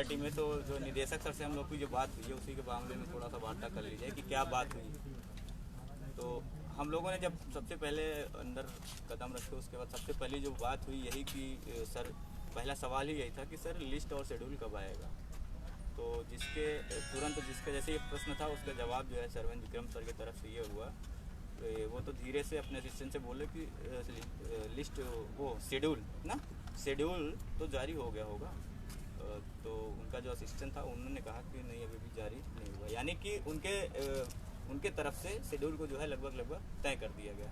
Party में तो जो निदेशक सर से हम लोग की जो बात हुई है उसी के मामले में थोड़ा सा वार्ता कर लीजिए कि क्या बात हुई। तो हम लोगों ने जब सबसे पहले अंदर कदम रखे उसके बाद सबसे पहली जो बात हुई यही कि सर पहला सवाल ही यही था कि सर लिस्ट और शेड्यूल कब आएगा। तो जिसके तुरंत जिसका जैसे ये प्रश्न था उसका जवाब जो है सरवेंद्र विक्रम सर की तरफ से ये हुआ, वो तो धीरे से अपने असिस्टेंट से बोले कि लिस्ट वो शेड्यूल तो जारी हो गया होगा। तो उनका जो असिस्टेंट था उन्होंने कहा कि नहीं अभी भी जारी नहीं हुआ, यानी कि उनके तरफ से शेड्यूल को जो है लगभग तय कर दिया गया।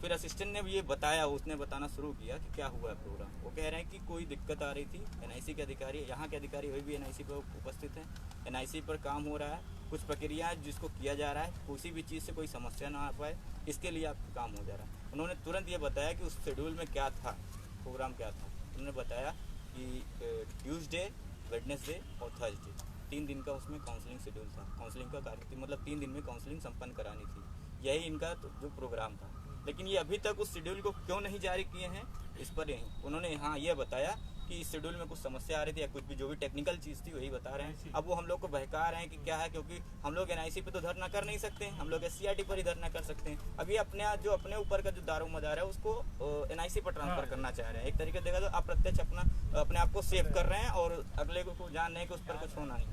फिर असिस्टेंट ने भी ये बताया, उसने बताना शुरू किया कि क्या हुआ है प्रोग्राम। वो कह रहे हैं कि कोई दिक्कत आ रही थी, एनआईसी के अधिकारी, यहाँ के अधिकारी अभी भी एनआईसी पर उपस्थित हैं, एनआईसी पर काम हो रहा है, कुछ प्रक्रिया जिसको किया जा रहा है, किसी भी चीज़ से कोई समस्या ना आ पाए इसके लिए आपका काम हो जा रहा है। उन्होंने तुरंत ये बताया कि उस शेड्यूल में क्या था, प्रोग्राम क्या था। उन्होंने बताया कि ट्यूसडे, वेडनेसडे और थर्सडे 3 दिन का उसमें काउंसलिंग शेड्यूल था। काउंसलिंग का कार्य मतलब 3 दिन में काउंसलिंग संपन्न करानी थी, यही इनका जो प्रोग्राम था। लेकिन ये अभी तक उस शेड्यूल को क्यों नहीं जारी किए हैं इस पर उन्होंने ये बताया कि इस शेड्यूल में कुछ समस्या आ रही थी या कुछ भी जो भी टेक्निकल चीज़ थी वही बता रहे हैं। अब वो हम लोग को बहका रहे हैं कि क्या है, क्योंकि हम लोग एनआईसी पे तो धरना कर नहीं सकते हैं, हम लोग एससीईआरटी पर ही धरना कर सकते हैं। अभी अपने ऊपर का जो दारोमदार है उसको एनआईसी पर ट्रांसफर करना चाह रहे हैं। एक तरीके से देखा तो अप्रत्यक्ष अपने आप को सेव कर रहे हैं और अगले को जान नहीं कि उस पर कुछ होना नहीं।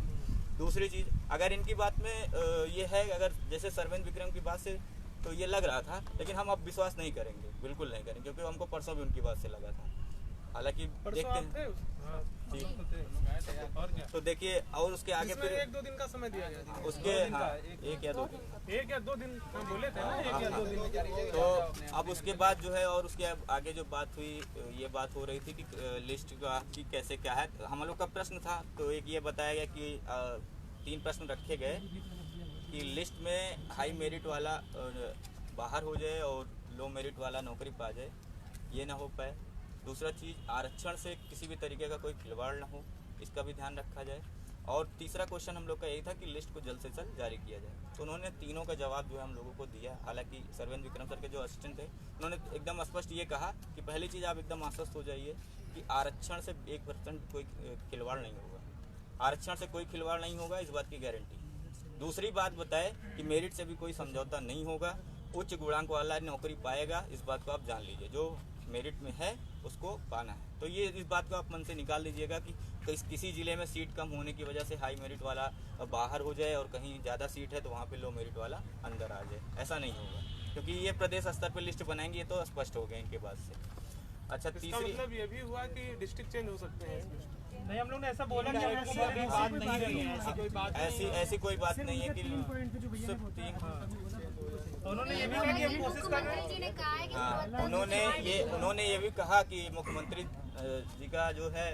दूसरी चीज़, अगर इनकी बात में ये है, अगर जैसे सरवेंद्र विक्रम की बात से तो ये लग रहा था, लेकिन हम अब विश्वास नहीं करेंगे, बिल्कुल नहीं करेंगे, क्योंकि हमको परसों भी उनकी बात से लगा था। हालांकि देखते हैं तो देखिए, और उसके आगे फिर 1-2 दिन का समय दिया गया था। उसके 1 या 2 दिन बोले थे ना, 1 या 2 दिन। तो अब उसके बाद जो है और उसके आगे जो बात हुई, ये बात हो रही थी कि लिस्ट का कि कैसे क्या है। हम लोग का प्रश्न था तो एक ये बताया गया कि 3 प्रश्न रखे गए कि लिस्ट में हाई मेरिट वाला बाहर हो जाए और लो मेरिट वाला नौकरी पा जाए, ये ना हो पाए। दूसरा चीज़, आरक्षण से किसी भी तरीके का कोई खिलवाड़ ना हो, इसका भी ध्यान रखा जाए। और तीसरा क्वेश्चन हम लोग का यही था कि लिस्ट को जल्द से जल्द जारी किया जाए। तो उन्होंने तीनों का जवाब जो है हम लोगों को दिया। हालांकि सरवेंद्र विक्रम सर के जो असिस्टेंट थे उन्होंने एकदम स्पष्ट ये कहा कि पहली चीज़ आप एकदम आश्वस्त हो जाइए कि आरक्षण से 1% कोई खिलवाड़ नहीं होगा, आरक्षण से कोई खिलवाड़ नहीं होगा, इस बात की गारंटी। दूसरी बात बताए कि मेरिट से भी कोई समझौता नहीं होगा, उच्च गुणांक वाला नौकरी पाएगा, इस बात को आप जान लीजिए, जो मेरिट में है उसको पाना है। तो ये इस बात को आप मन से निकाल लीजिएगा कि किसी ज़िले में सीट कम होने की वजह से हाई मेरिट वाला बाहर हो जाए और कहीं ज़्यादा सीट है तो वहाँ पे लो मेरिट वाला अंदर आ जाए, ऐसा नहीं होगा, क्योंकि ये प्रदेश स्तर पर लिस्ट बनाएंगे, ये तो स्पष्ट हो गया इनके बाद से। अच्छा, तीसरी मतलब ये भी हुआ कि डिस्ट्रिक्ट चेंज हो सकते हैं इस लिस्ट? नहीं, हम लोग ने ऐसा बोला कि बात नहीं रही है, ऐसी कोई बात नहीं है कि उन्होंने ये भी कहा कि हम कोशिश कर रहे हैं। उन्होंने ये भी कहा कि मुख्यमंत्री जी का जो है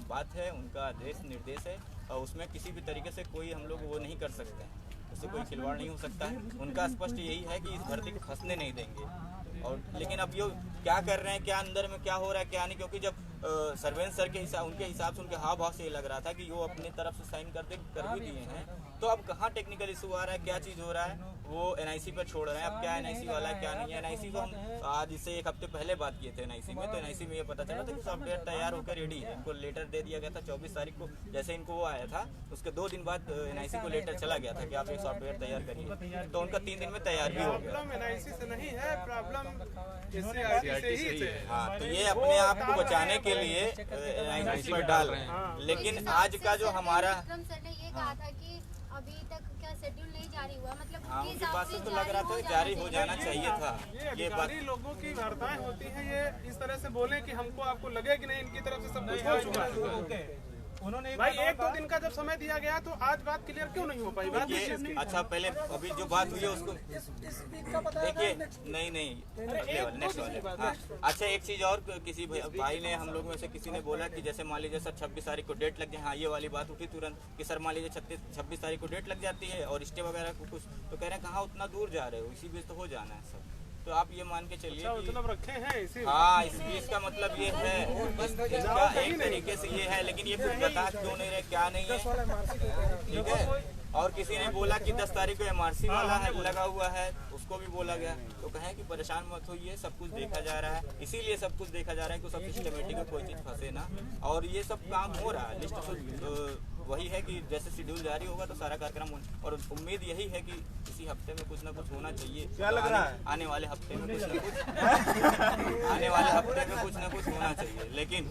बात है, उनका आदेश निर्देश है और उसमें किसी भी तरीके से कोई हम लोग वो नहीं कर सकते हैं, उससे कोई खिलवाड़ नहीं हो सकता है। उनका स्पष्ट यही है कि इस भर्ती को फंसने नहीं देंगे। और लेकिन अब ये क्या कर रहे हैं, क्या अंदर में क्या हो रहा है क्या नहीं, क्योंकि जब सरवेंद्र सर के उनके हिसाब से उनके हाव भाव से ये लग रहा था कि वो अपनी तरफ से साइन कर भी दिए हैं, तो अब कहाँ टेक्निकल इशू आ रहा है, क्या चीज़ हो रहा है, वो एनआईसी पर छोड़ रहे हैं। अब क्या एनआईसी वाला है क्या नहीं है, एनआईसी को हम आज इससे 1 हफ्ते पहले बात किए थे एनआईसी में, तो एनआईसी में ये पता चला था कि सॉफ्टवेयर तैयार होकर रेडी है। इनको लेटर दे दिया गया था 24 तारीख को, जैसे इनको वो आया था उसके 2 दिन बाद एनआईसी को लेटर चला गया था कि आप ये सॉफ्टवेयर तैयार करिए, तो उनका 3 दिन में तैयार भी हो गया। एनआईसी से नहीं है प्रॉब्लम, एससीईआरटी से ही है। हाँ, तो ये अपने आप को बचाने के लिए एनआईसी पर डाल रहे हैं। लेकिन आज का जो हमारा सर ने ये कहा था कि अभी तक क्या शेड्यूल नहीं जारी हुआ, मतलब हाँ, उनकी बात से तो लग रहा था जारी हो जाना चाहिए था। ये बात लोगों की वार्ताएं होती हैं, ये इस तरह से बोले कि हमको आपको लगे कि नहीं इनकी तरफ से सब कुछ हो चुका है। उन्होंने भाई 1-2 दिन का जब समय दिया गया तो आज बात क्लियर क्यों नहीं हो पाई? बात अच्छा, पहले अभी जो बात हुई है उसको देखिए, नहीं नेक्स्ट वाले। हाँ, अच्छा, एक चीज और, किसी भाई ने हम लोग में से किसी ने बोला कि जैसे मान लीजिए सर 26 तारीख को डेट लग जाए। हाँ, ये वाली बात उठी तुरंत कि सर मान लीजिए 26 तारीख को डेट लग जाती है और स्टे वगैरह को कुछ, तो कह रहे हैं कहाँ उतना दूर जा रहे हो, इसी बीच तो हो जाना है सब। तो आप ये मान के चलिए मतलब रखे हैं इसी। हाँ, इसका मतलब ये है, इसका एक तरीके से ये है, लेकिन ये कुछ बता क्यों नहीं रहे क्या नहीं है, ठीक है। और किसी ने बोला कि 10 तारीख को MRC वाला है लगा हुआ है, उसको भी बोला गया। तो कहें कि परेशान मत होइए, सब कुछ देखा जा रहा है, इसीलिए सब कुछ देखा जा रहा है कि सब सिस्टमेटिक में कोई चीज़ फंसे ना। और ये सब काम हो रहा है, लिस्ट तो वही है कि जैसे शेड्यूल जारी होगा तो सारा कार्यक्रम और उम्मीद यही है कि इसी हफ्ते में कुछ ना कुछ होना चाहिए। क्या लग रहा है? आने वाले हफ्ते में कुछ ना कुछ आने वाले हफ्ते में कुछ ना कुछ होना चाहिए। लेकिन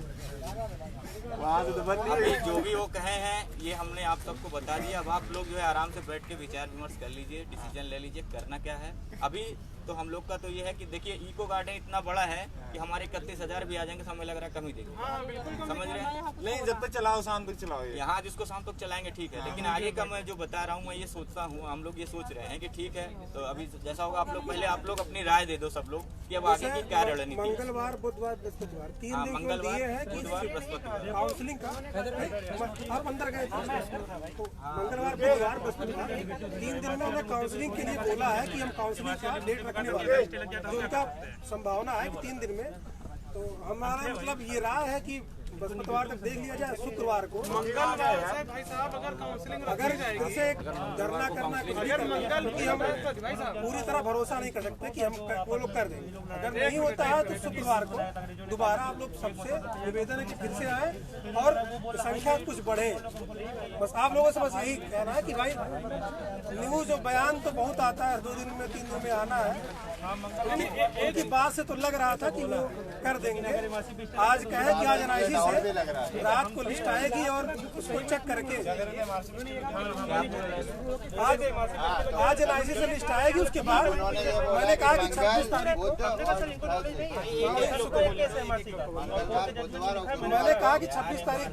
अभी जो भी वो कहे हैं ये हमने आप सबको बता दिया। अब आप लोग जो है आराम से बैठ के विचार विमर्श कर लीजिए, डिसीजन ले लीजिए करना क्या है। अभी तो हम लोग का तो ये है कि देखिए इको गार्डन इतना बड़ा है कि हमारे 31,000 भी आ जाएंगे, हमें लग रहा है कम ही देंगे, समझ रहे हैं? नहीं, जब तक चलाओ शाम तक चलाओ। यहाँ जिसको शाम तक चलाएंगे ठीक है, लेकिन आगे का मैं जो बता रहा हूँ मैं ये सोचता हूँ, हम लोग ये सोच रहे हैं कि ठीक है तो अभी जैसा होगा आप लोग पहले आप लोग अपनी राय दे दो सब लोग कि अब आगे की क्या रणनीति। मंगलवार बुधवार बृहस्पतिवार 3 दिन मंगलवार दिए हैं कि बुधवार बृहस्पतिवार काउंसलिंग का आप अंदर गए थे। मंगलवार बुधवार बृहस्पतिवार 3 दिन में उन्हें काउंसलिंग के लिए बोला है कि हम काउंसलिंग का डेट रखने वाले हैं, जो उनका संभावना है कि 3 दिन में। तो हमारा मतलब ये राय है कि बृहस्पतिवार तक देख लिया जाए, शुक्रवार को मंगलवार से भाई साहब अगर काउंसलिंग अगर इसे धरना करना कुछ भी करना है, क्योंकि हम पूरी तरह भरोसा नहीं कर सकते कि हम वो लोग कर देंगे। अगर नहीं होता है तो शुक्रवार को दोबारा आप लोग सबसे निवेदन है कि फिर से आए और संख्या कुछ बढ़े। बस आप लोगों से बस यही कहना है कि भाई न्यूज और बयान तो बहुत आता है, 2 दिन में 3 दिन में आना है। उनकी बात से तो लग रहा था कि वो कर देंगे। आज कहे कि आज एनआईसी से रात को लिस्ट आएगी और उसको चेक करके आज एनआईसी से लिस्ट आएगी। उसके बाद मैंने कहा कि 26 तारीख मैंने कहा कि 26 तारीख